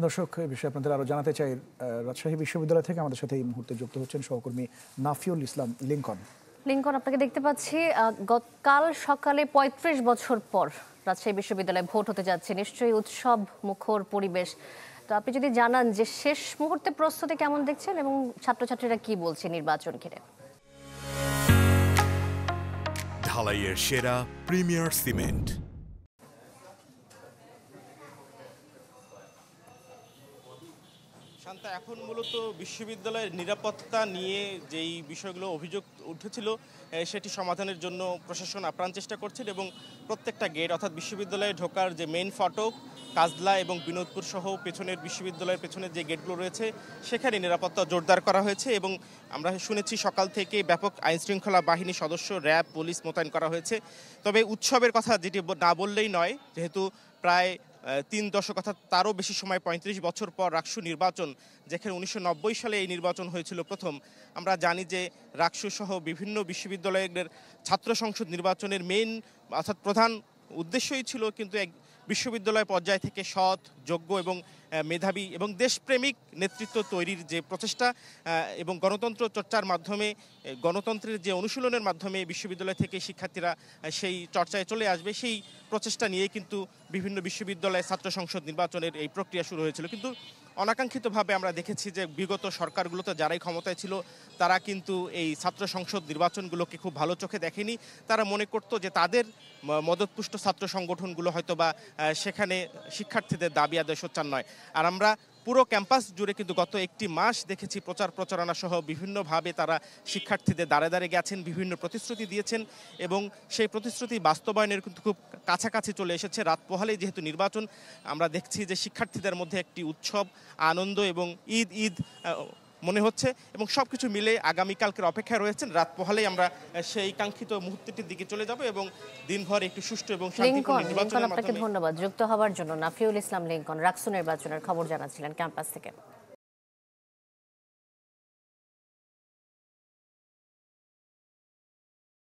দর্শক, এই বিষয়ে আপনাদের আরো জানাতে চাই, রাজশাহী বিশ্ববিদ্যালয় থেকে আমাদের সাথে এই মুহূর্তে যুক্ত হচ্ছেন সহকর্মী নাফিউল ইসলাম লিংকন। লিংকন, আপনাকে দেখতে পাচ্ছি। গতকাল সকালে ৩৫ বছর পর রাজশাহী বিশ্ববিদ্যালয়ে ভোট হতে যাচ্ছে, নিশ্চয়ই উৎসব মুখর পরিবেশ। তো আপনি যদি জানান যে শেষ মুহূর্তে প্রস্তুতি কেমন দেখছেন এবং ছাত্রছাত্রীরা কি বলছে নির্বাচন ঘিরে। ঢালাইয়ের সেরা প্রিমিয়ার সিমেন্ট। শান্তা, এখন মূলত বিশ্ববিদ্যালয়ের নিরাপত্তা নিয়ে যেই বিষয়গুলো অভিযোগ উঠেছিল সেটি সমাধানের জন্য প্রশাসন আপ্রাণ চেষ্টা করছেন এবং প্রত্যেকটা গেট অর্থাৎ বিশ্ববিদ্যালয়ে ঢোকার যে মেইন ফটক, কাজলা এবং বিনোদপুর সহ পেছনের বিশ্ববিদ্যালয়ের পেছনের যে গেটগুলো রয়েছে সেখানে নিরাপত্তা জোরদার করা হয়েছে এবং আমরা শুনেছি সকাল থেকে ব্যাপক আইনশৃঙ্খলা বাহিনী সদস্য, র্যাব, পুলিশ মোতায়েন করা হয়েছে। তবে উৎসবের কথা যেটি না বললেই নয়, যেহেতু প্রায় ৩ দশক অর্থাৎ তারও বেশি সময় ৩৫ বছর পর রাকসু নির্বাচন, যেখানে ১৯৯০ সালে এই নির্বাচন হয়েছিল প্রথম। আমরা জানি যে রাকসু সহ বিভিন্ন বিশ্ববিদ্যালয়ের ছাত্র সংসদ নির্বাচনের মেইন অর্থাৎ প্রধান উদ্দেশ্যই ছিল কিন্তু এক বিশ্ববিদ্যালয় পর্যায় থেকে সৎ, যোগ্য এবং মেধাবী এবং দেশপ্রেমিক নেতৃত্ব তৈরির যে প্রচেষ্টা এবং গণতন্ত্র চর্চার মাধ্যমে, গণতন্ত্রের যে অনুশীলনের মাধ্যমে বিশ্ববিদ্যালয় থেকে শিক্ষার্থীরা সেই চর্চায় চলে আসবে, সেই প্রচেষ্টা নিয়ে কিন্তু বিভিন্ন বিশ্ববিদ্যালয়ে ছাত্র সংসদ নির্বাচনের এই প্রক্রিয়া শুরু হয়েছিল। কিন্তু অনাকাঙ্ক্ষিতভাবে আমরা দেখেছি যে বিগত সরকারগুলোতে যারাই ক্ষমতায় ছিল তারা কিন্তু এই ছাত্র সংসদ নির্বাচনগুলোকে খুব ভালো চোখে দেখেনি। তারা মনে করতো যে তাদের মদতপুষ্ট ছাত্র সংগঠনগুলো হয়তো বা সেখানে শিক্ষার্থীদের দাবি আদায় সোচ্চার নয়। আর আমরা পুরো ক্যাম্পাস জুড়ে কিন্তু গত একটি মাস দেখেছি প্রচার প্রচারণা সহ বিভিন্নভাবে তারা শিক্ষার্থীদের দাঁড়ে দাঁড়িয়ে গেছেন, বিভিন্ন প্রতিশ্রুতি দিয়েছেন এবং সেই প্রতিশ্রুতি বাস্তবায়নের কিন্তু খুব কাছাকাছি চলে এসেছে। রাত পোহালেই যেহেতু নির্বাচন, আমরা দেখছি যে শিক্ষার্থীদের মধ্যে একটি উৎসব, আনন্দ এবং ঈদ ঈদ মনে হচ্ছে এবং সব কিছু মিলে আগামীকালকের অপেক্ষায় রয়েছেন। রাত পোহালেই আমরা সেই কাঙ্ক্ষিত মুহূর্তটির দিকে চলে যাব এবং দিনভর একটু সুষ্ঠু এবং শান্তিপূর্ণ নির্বাচনের মাধ্যমে। আপনাকে ধন্যবাদ যুক্ত হওয়ার জন্য। নাফিউল ইসলাম লিংকন রাকসু নির্বাচনের খবর জানাচ্ছিলেন ক্যাম্পাস থেকে।